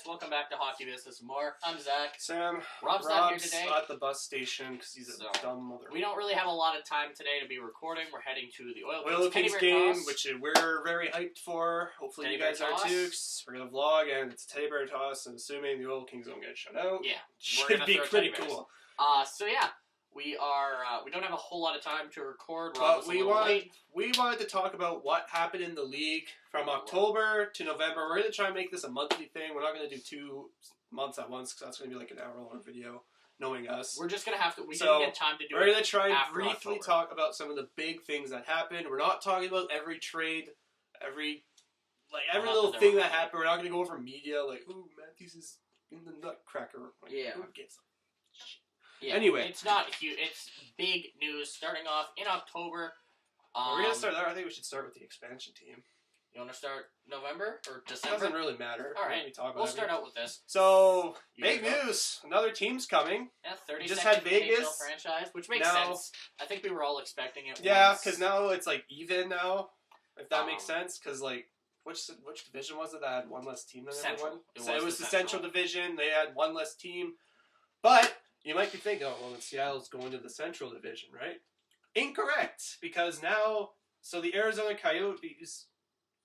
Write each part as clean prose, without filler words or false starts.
welcome back to Hockey Business and More. I'm Zach. Sam. Rob's not here today. At the bus station because he's a dumb mother. We don't really have a lot of time today to be recording. We're heading to the Oil Kings game, which we're very hyped for. Hopefully you guys are too, because we're going to vlog, and it's a teddy bear toss, and assuming the Oil Kings don't get shut out. Yeah. Should be pretty cool. So yeah. We don't have a whole lot of time to record. But we wanted to talk about what happened in the league from October to November. We're going to try and make this a monthly thing. We're not going to do 2 months at once because that's going to be like an hour-long video, knowing us. We're just going to have to... We didn't get time to do it. We're going to try and briefly talk about some of the big things that happened. We're not talking about every trade, every little thing that happened. We're not going to go over media like, ooh, Matthews is in the nutcracker. Like, yeah. Who gives a shit? Yeah, anyway, it's not huge. It's big news. Starting off in October. We're gonna start there. I think we should start with the expansion team. You want to start November or December? It doesn't really matter. All right, we'll start out with this. So big news! Another team's coming. Yeah, 32nd just had Vegas NHL franchise, which makes sense. I think we were all expecting it. Yeah, because now it's like even now, if that makes sense. Because like, which division was it that had one less team than everyone? It was the Central Division. They had one less team, but. You might be thinking, oh, well, Seattle's going to the Central Division, right? Incorrect, because now, so the Arizona Coyotes...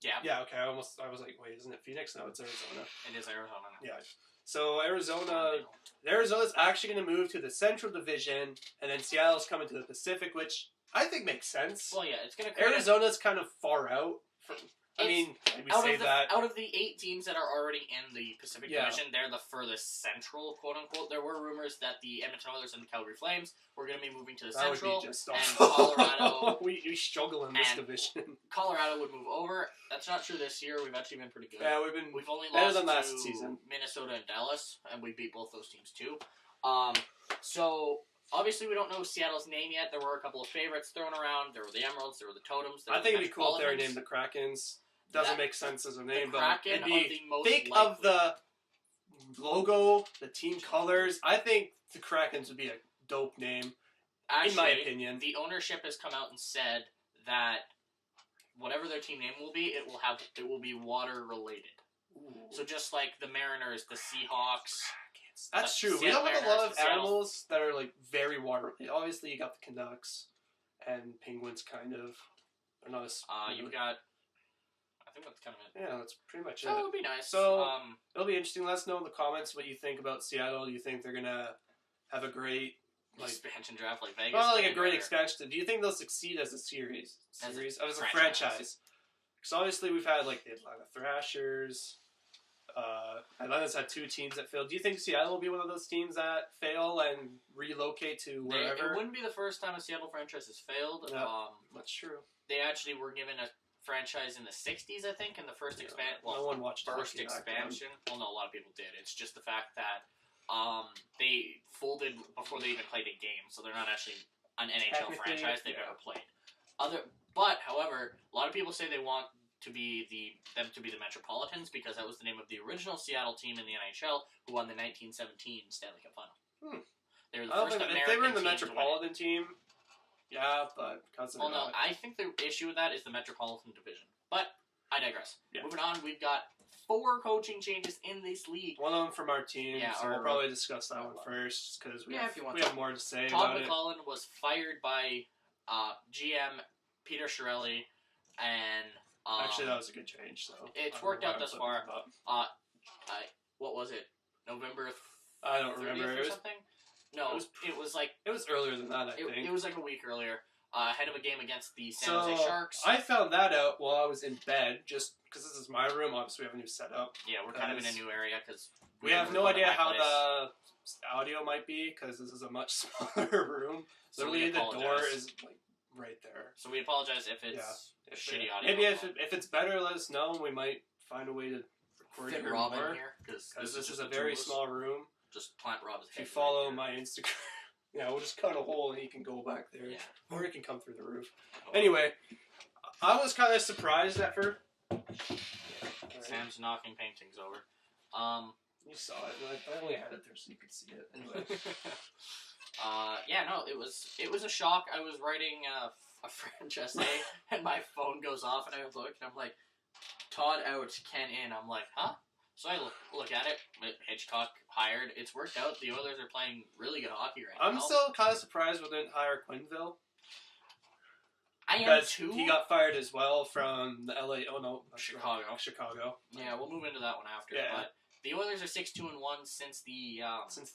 Yeah. Yeah, okay, I was like, wait, isn't it Phoenix? No, it's Arizona. It is Arizona now. Yeah. So Arizona's actually going to move to the Central Division, and then Seattle's coming to the Pacific, which I think makes sense. Well, yeah, it's going to... Arizona's kind of far out from... out of the 8 teams that are already in the Pacific Division, they're the furthest central, quote unquote. There were rumors that the Edmonton Oilers and the Calgary Flames were going to be moving to the Central, and Colorado. we struggle in this division. Colorado would move over. That's not true this year. We've actually been pretty good. Yeah, we've only better lost than last to season. Minnesota and Dallas, and we beat both those teams too. So. Obviously, we don't know Seattle's name yet. There were a couple of favorites thrown around. There were the Emeralds. There were the Totems. I think it'd be cool if they were named the Krakens. Doesn't make sense as a name, but it'd be think likely. Of the logo, the team colors. I think the Krakens would be a dope name, in my opinion. The ownership has come out and said that whatever their team name will be, it will be water related. Ooh. So just like the Mariners, the Seahawks. That's true. We don't have a lot of animals that are like very water. Obviously, you got the Canucks and Penguins, kind of. They're not as. You've got. I think that's kind of it. Yeah, that's pretty much it. So it'll be nice. So it'll be interesting. Let us know in the comments what you think about Seattle. Do you think they're gonna have a great expansion draft like Vegas? Well, like a great expansion. Do you think they'll succeed as a series? As a franchise? Because obviously we've had like the Atlanta Thrashers. Atlanta's had 2 teams that failed. Do you think Seattle will be one of those teams that fail and relocate to wherever? It wouldn't be the first time a Seattle franchise has failed. No, that's true. They actually were given a franchise in the 60s, I think, in the first expansion. Well, no one watched first expansion. Well, no, a lot of people did. It's just the fact that they folded before they even played a game, so they're not actually an NHL franchise they've ever played. However, a lot of people say they want them to be the Metropolitans because that was the name of the original Seattle team in the NHL who won the 1917 Stanley Cup Final. They were the first American if they were in the Metropolitan team, yeah, but because of no, I think the issue with that is the Metropolitan Division. But I digress. Yeah. Moving on, we've got 4 coaching changes in this league. One of them from our team, so we'll probably discuss that one first because we have more to say about it. Todd McClellan was fired by GM Peter Chiarelli, and actually that was a good change. So it's worked out thus far. What was it? November? I don't remember. Or something. No, it was earlier than that. I think it was like a week earlier. Ahead of a game against the San Jose Sharks. I found that out while I was in bed, just because this is my room. Obviously, we have a new setup. Yeah, we're kind of in a new area because we have no idea how the audio might be because this is a much smaller room. So literally, the door is like right there. So we apologize if it's shitty audio. Maybe if it's better, let us know. We might find a way to record fit Rob in here because this is a very small room. Just plant Rob's head. If you follow my Instagram. Yeah, we'll just cut a hole and he can go back there. Yeah. Or he can come through the roof. Anyway, I was kind of surprised at first. Sam's knocking paintings over. You saw it. I only had it there so you could see it. Anyway. It was a shock. I was writing a French essay and my phone goes off and I look and I'm like, Todd out, Ken in. I'm like, huh? So I look at it. Hitchcock hired. It's worked out. The Oilers are playing really good hockey right now. I'm still kind of surprised we didn't hire Quenneville. I am too. He got fired as well from the LA. Oh no, Chicago. Yeah, we'll move into that one after. Yeah. But the Oilers are 6-2-1 since the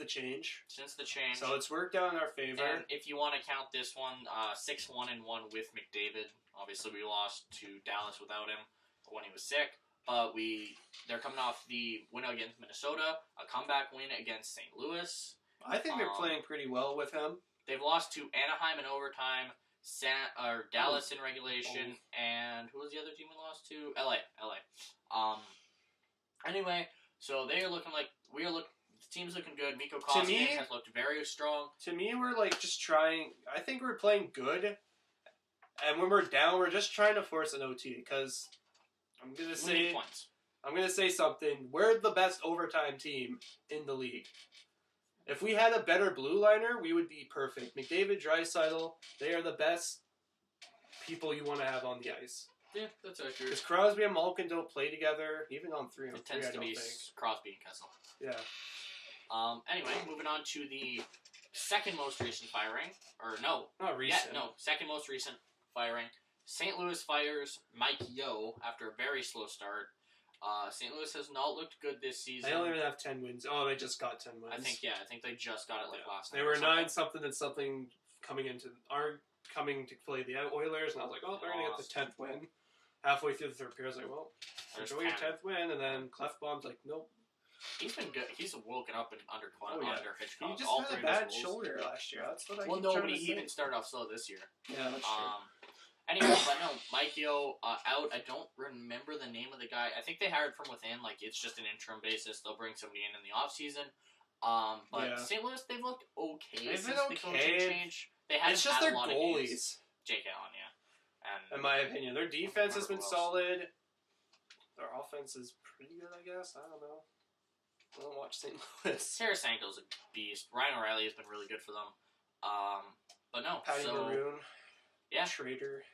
change. Since the change. So it's worked out in our favor. And if you want to count this one, 6-1-1 with McDavid. Obviously, we lost to Dallas without him when he was sick. But they're coming off the win against Minnesota, a comeback win against St. Louis. I think they're playing pretty well with him. They've lost to Anaheim in overtime, Dallas in regulation, and who was the other team we lost to? LA. Anyway, so they are looking like the team's looking good. Mikko Koskinen has looked very strong. To me, we're like just trying. I think we're playing good, and when we're down, we're just trying to force an OT because I'm gonna say something. We're the best overtime team in the league. If we had a better blue liner, we would be perfect. McDavid, Draisaitl, they are the best people you want to have on the ice. Yeah, that's accurate. Because Crosby and Malkin don't play together, even on 3-on-3. It tends to be Crosby and Kessel. Yeah. Anyway, moving on to the second most recent firing. Or no. Not recent. Yeah, no. Second most recent firing. St. Louis fires Mike Yeo after a very slow start. St. Louis has not looked good this season. They don't even have 10 wins. Oh, they just got 10 wins. I think they just got it last night. They were 9-something and something coming to play the Oilers, and I was like, oh, they're going to get the 10th win. Halfway through the third period, I was like, well, enjoy your 10th win, and then Clefbaum's like, nope. He's been good. He's woken up under Hitchcock. He just had a bad shoulder last year. That's what I keep trying to say. He even started off slow this year. Yeah, that's true. Anyway, but no, Mike Yeo out. I don't remember the name of the guy. I think they hired from within. Like, it's just an interim basis. They'll bring somebody in the offseason. But St. Louis, they've looked okay since the coaching change. It's just their goalies. Jake Allen, yeah. And in my opinion, their defense has been solid. Their offense is pretty good, I guess. I don't know. I don't watch St. Louis. Tarasenko's a beast. Ryan O'Reilly has been really good for them. But no. Patty Maroon. Yeah. Traitor.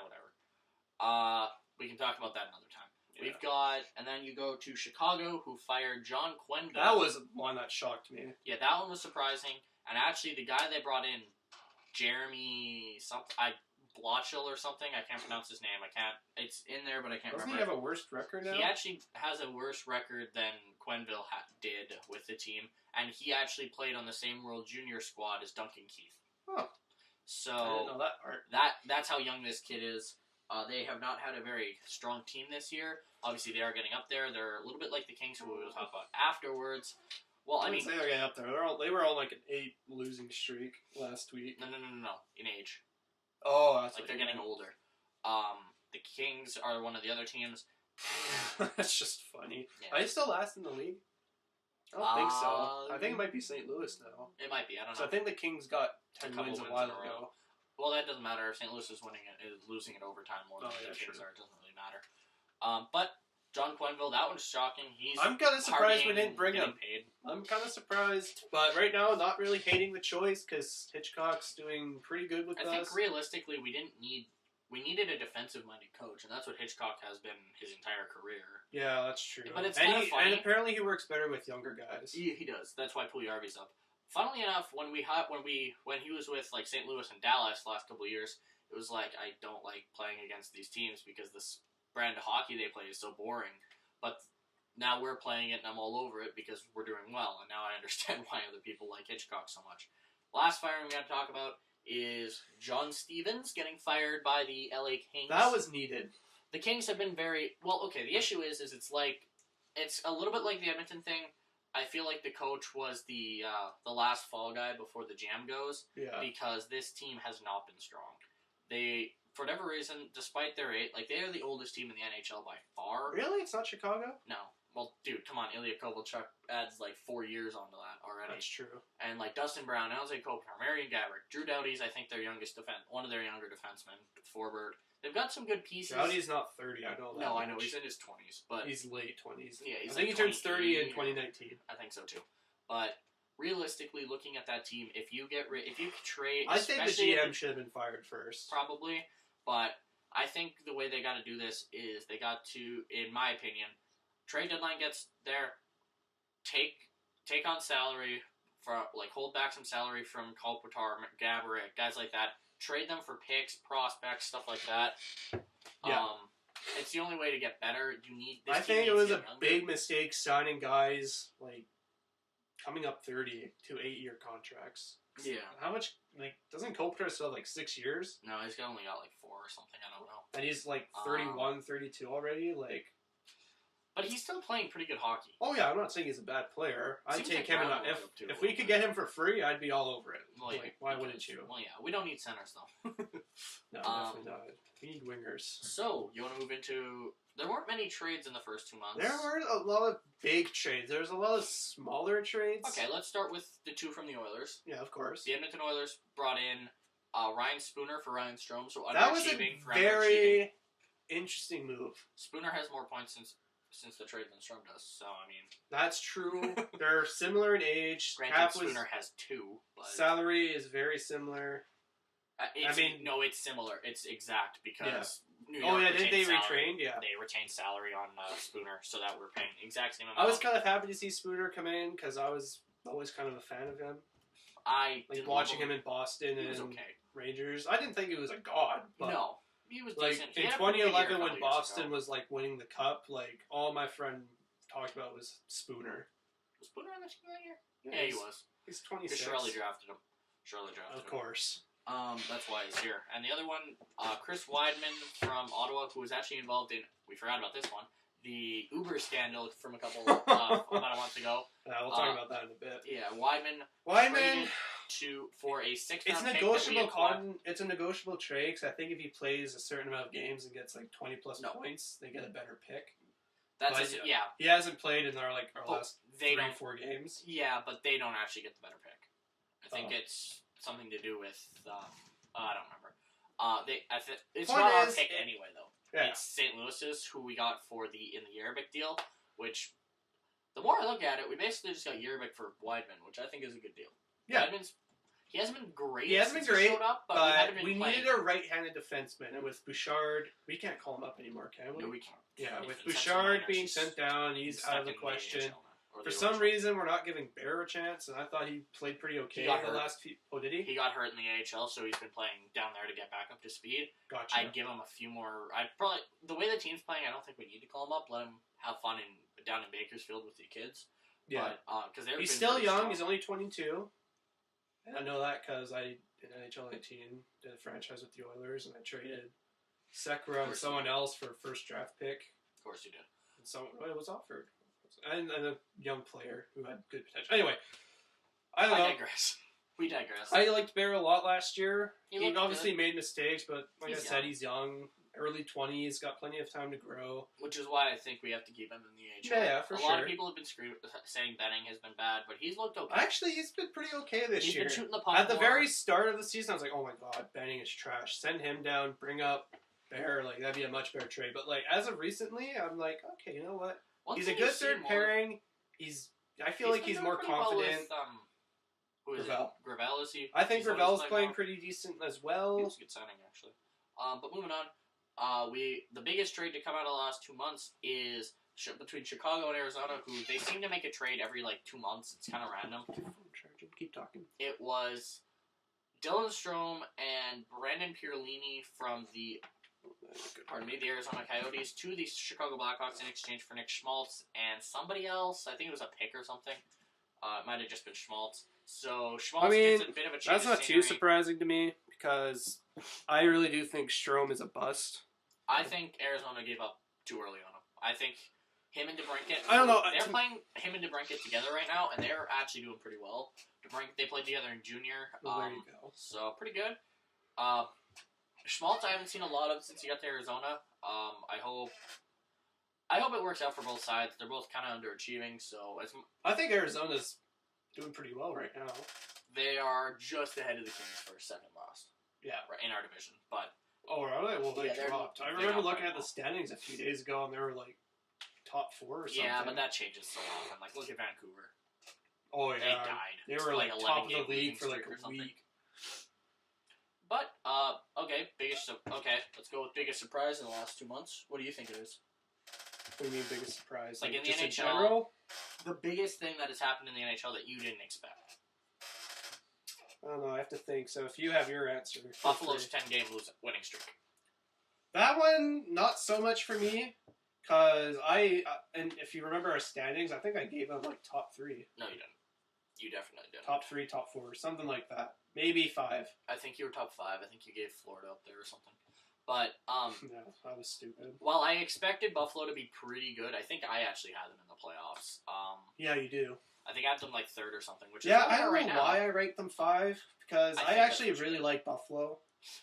Whatever. We can talk about that another time. Yeah. We've got, and then you go to Chicago, who fired John Quenneville. That was one that shocked me. Yeah, that one was surprising. And actually, the guy they brought in, Jeremy Blotchell or something. I can't pronounce his name. It's in there, but I can't remember. Doesn't he have a worse record now? He actually has a worse record than Quenneville did with the team, and he actually played on the same World Junior squad as Duncan Keith. Oh. So I didn't know that part. That's how young this kid is. They have not had a very strong team this year. Obviously, they are getting up there. They're a little bit like the Kings, who we'll talk about afterwards. Well, I mean, say they're getting up there. They were on like an 8 losing streak last week. No. In age. Oh, that's like they're getting older. The Kings are one of the other teams. That's just funny. Yeah. Are they still last in the league? I don't think so. I think it might be St. Louis now. It might be. I don't know. So I think the Kings got 10 wins a while ago. Well, that doesn't matter. St. Louis is losing in overtime more than the Kings are. It doesn't really matter. But John Quenneville, that one's shocking. I'm kind of surprised we didn't bring him. I'm kind of surprised. But right now, not really hating the choice because Hitchcock's doing pretty good with us. I think realistically, we needed a defensive-minded coach, and that's what Hitchcock has been his entire career. Yeah, that's true. But it's kind of funny. And apparently he works better with younger guys. He does. That's why Puljujarvi's up. Funnily enough, when he was with like St. Louis and Dallas the last couple of years, it was like, I don't like playing against these teams because this brand of hockey they play is so boring. But now we're playing it and I'm all over it because we're doing well, and now I understand why other people like Hitchcock so much. Last firing we got to talk about is John Stevens getting fired by the LA Kings. That was needed. The Kings have been very well. Okay, the issue is it's a little bit like the Edmonton thing. I feel like the coach was the last fall guy before the jam goes. Yeah. Because this team has not been strong. They, for whatever reason, despite their age, like they are the oldest team in the NHL by far. Really? It's not Chicago? No. Well, dude, come on. Ilya Kovalchuk adds like 4 years onto that already. That's true. And like Dustin Brown, Alexei Kopitar, Marian Gaborik, Drew Doughty's, I think their one of their younger defensemen, Forbert. They've got some good pieces. Doughty's not 30, I know that. No, I know. He's in his 20s. But he's late 20s. Yeah, I think he turns 30 in 2019. I think so too. But realistically, looking at that team, if you trade... I think the GM should have been fired first. Probably. But I think the way they got to do this is they got to, in my opinion, trade deadline gets there, take on salary for hold back some salary from Kopitar, Gaborik, guys like that. Trade them for picks, prospects, stuff like that. Yeah. It's the only way to get better. I think it was a big mistake signing guys coming up 30 to 8-year contracts. Yeah. How much? Doesn't Kopitar still have 6 years? No, he's only got 4 or something. I don't know. And he's 31, 32 already. But he's still playing pretty good hockey. Oh yeah, I'm not saying he's a bad player. I'd take him. If we could bit. get him for free, I'd be all over it. Well, yeah, why wouldn't you? Well, yeah, we don't need centers though. No, definitely not. We need wingers. So you want to move into? There weren't many trades in the first 2 months. There weren't a lot of big trades. There's a lot of smaller trades. Okay, let's start with the 2 from the Oilers. Yeah, of course. The Edmonton Oilers brought in Ryan Spooner for Ryan Strome, so that was a very interesting move. Spooner has more points since the trade than Strome does, so I mean that's true. They're similar in age. Granted, Spooner has 2. But salary is very similar. No, it's similar. It's exact because New York. Oh yeah, did they retrain? Yeah, they retained salary on Spooner, so that we're paying the exact same amount. I was kind of happy to see Spooner come in because I was always kind of a fan of him. I watching him in Boston and Rangers. I didn't think he was a god, but no, he was decent. In 2011 when Boston was winning the cup, all my friend talked about was Spooner. Was Spooner on the team that year? Yeah, he was. He's 26. Shirley drafted him. Of course. That's why he's here. And the other one, Chris Weidman from Ottawa, who was actually involved in, we forgot about this one, the Uber scandal from about a month ago. We'll talk about that in a bit. Yeah, Weidman for a 6th It's negotiable. It's a negotiable trade because I think if he plays a certain amount of games and gets 20 plus points, they get a better pick. Yeah. He hasn't played in our last 3-4 games. Yeah, but they don't actually get the better pick. I think it's something to do with I don't remember. It's not our pick anyway though. Yeah. It's St. Louis's who we got in the Yerbick deal, which the more I look at it, we basically just got Yerbick for Weidman, which I think is a good deal. Yeah. He hasn't been great. He showed up, but we needed a right-handed defenseman, and with Bouchard, we can't call him up anymore, can we? No, we can't. Yeah, with Bouchard being sent down, he's out of the question. For some reason, we're not giving Bear a chance, and I thought he played pretty okay in the last few... Oh, did he? He got hurt in the AHL, so he's been playing down there to get back up to speed. Gotcha. I'd give him a few more... The way the team's playing, I don't think we need to call him up. Let him have fun down in Bakersfield with the kids. Yeah. But, he's still young. He's only 22. And I know that because in NHL 18, did a franchise with the Oilers, and I traded Sekera and someone else for a first draft pick. Of course you did. And it was offered. And a young player who had good potential. Anyway, I digress. We digress. I liked Bear a lot last year. He obviously good. made mistakes, but I said, he's young. Early 20s, got plenty of time to grow. Which is why I think we have to keep him in the AHL. Yeah, for sure. A lot of people have been saying Benning has been bad, but he's looked okay. Actually, he's been pretty okay this year. He's been shooting the puck At the very start of the season, I was like, oh my god, Benning is trash. Send him down, bring up Bear. That'd be a much better trade. But, as of recently, I'm like, okay, you know what? He's a good third pairing. I feel like he's more confident. Who is it? Gravel, is he? I think Gravel's playing pretty decent as well. He was a good signing, actually. But moving on. The biggest trade to come out of the last 2 months is between Chicago and Arizona, who they seem to make a trade every 2 months. It's kind of random. Keep talking. It was Dylan Strome and Brandon Pierlini from the Arizona Coyotes to the Chicago Blackhawks in exchange for Nick Schmaltz and somebody else. I think it was a pick or something. It might have just been Schmaltz. So Schmaltz gets a bit of a change. That's not too surprising to me because I really do think Strome is a bust. I think Arizona gave up too early on him. I think him and DeBrincat... I don't know. They're playing him and DeBrincat together right now, and they're actually doing pretty well. They played together in junior. Well, there you go. So, pretty good. Schmaltz I haven't seen a lot of since he got to Arizona. I hope it works out for both sides. They're both kind of underachieving, so... I think Arizona's doing pretty well right now. They are just ahead of the Kings for second last. Yeah. In our division, but... Oh, really? Well, they dropped. I remember looking at the standings a few days ago, and they were top 4 or something. Yeah, but that changes so often. Look at Vancouver. Oh, yeah. They died. They were top of the league for a week. But, okay, let's go with biggest surprise in the last 2 months. What do you think it is? What do you mean biggest surprise? Like in the just NHL, in general? The biggest thing that has happened in the NHL that you didn't expect. I don't know. I have to think. So if you have your answer, Buffalo's 10-game winning streak. That one, not so much for me, because and if you remember our standings, I think I gave them like top 3. No, you didn't. You definitely didn't. Top 3, top 4, something like that. Maybe 5. I think you were top 5. I think you gave Florida up there or something. But no, that was stupid. While I expected Buffalo to be pretty good, I think I actually had them in the playoffs. Yeah, you do. I think I had them like 3rd or something. Which yeah, is I don't right know now. why I rate them 5 because I actually really like Buffalo.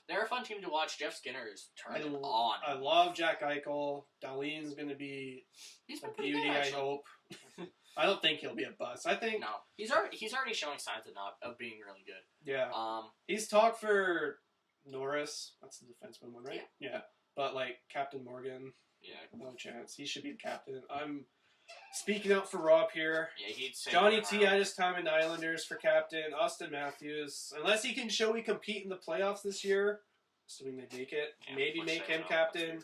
They're a fun team to watch. Jeff Skinner is turning on. I love Jack Eichel. Darlene's going to be a beauty. I hope. I don't think he'll be a bust. I think he's already showing signs of being really good. Yeah. He's talked for Norris. That's the defenseman one, right? Yeah. But like Captain Morgan. Yeah. No chance. He should be the captain. I'm speaking out for Rob here. Yeah, he'd say Johnny T had his time in Islanders for captain. Austin Matthews, unless he can show he compete in the playoffs this year, assuming they make it, maybe make him captain.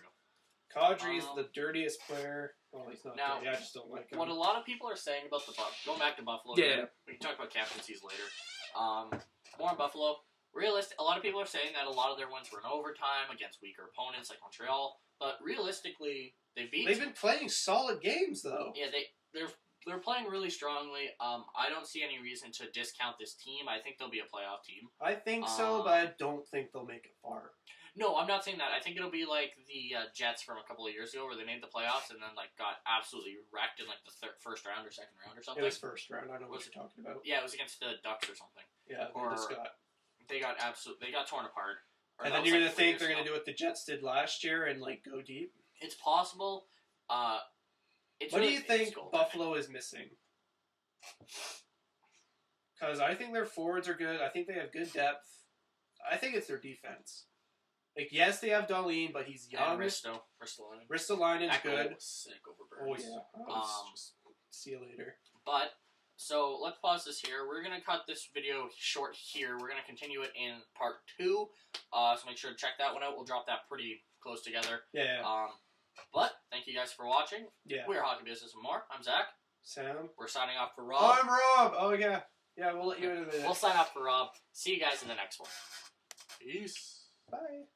Kadri's the dirtiest player. Well, he's not dirty. I just don't like him. What a lot of people are saying about going back to Buffalo. Yeah. We can talk about captaincies later. More on Buffalo. A lot of people are saying that a lot of their wins were in overtime against weaker opponents like Montreal. But realistically, they've been playing solid games though. Yeah, they're playing really strongly. I don't see any reason to discount this team. I think they'll be a playoff team. I think so, but I don't think they'll make it far. No, I'm not saying that. I think it'll be like the Jets from a couple of years ago, where they made the playoffs and then like got absolutely wrecked in like the first round or second round or something. It was first round. I know what you're talking about. Yeah, it was against the Ducks or something. Yeah, they got torn apart. And then you're gonna think they're gonna do what the Jets did last year and like go deep. It's possible. What do you think Buffalo is missing? Because I think their forwards are good. I think they have good depth. I think it's their defense. Like, yes, they have Darlene, but he's young. Ristolainen's good. Sick over Burns. Oh, yeah. See you later. But, so, let's pause this here. We're going to cut this video short here. We're going to continue it in part 2. So make sure to check that one out. We'll drop that pretty close together. Yeah. But, thank you guys for watching. Yeah. We're Hockey Business and More. I'm Zach. Sam. We're signing off for Rob. Oh, I'm Rob. Oh, yeah. Yeah, we'll let you in a minute. We'll sign off for Rob. See you guys in the next one. Peace. Bye.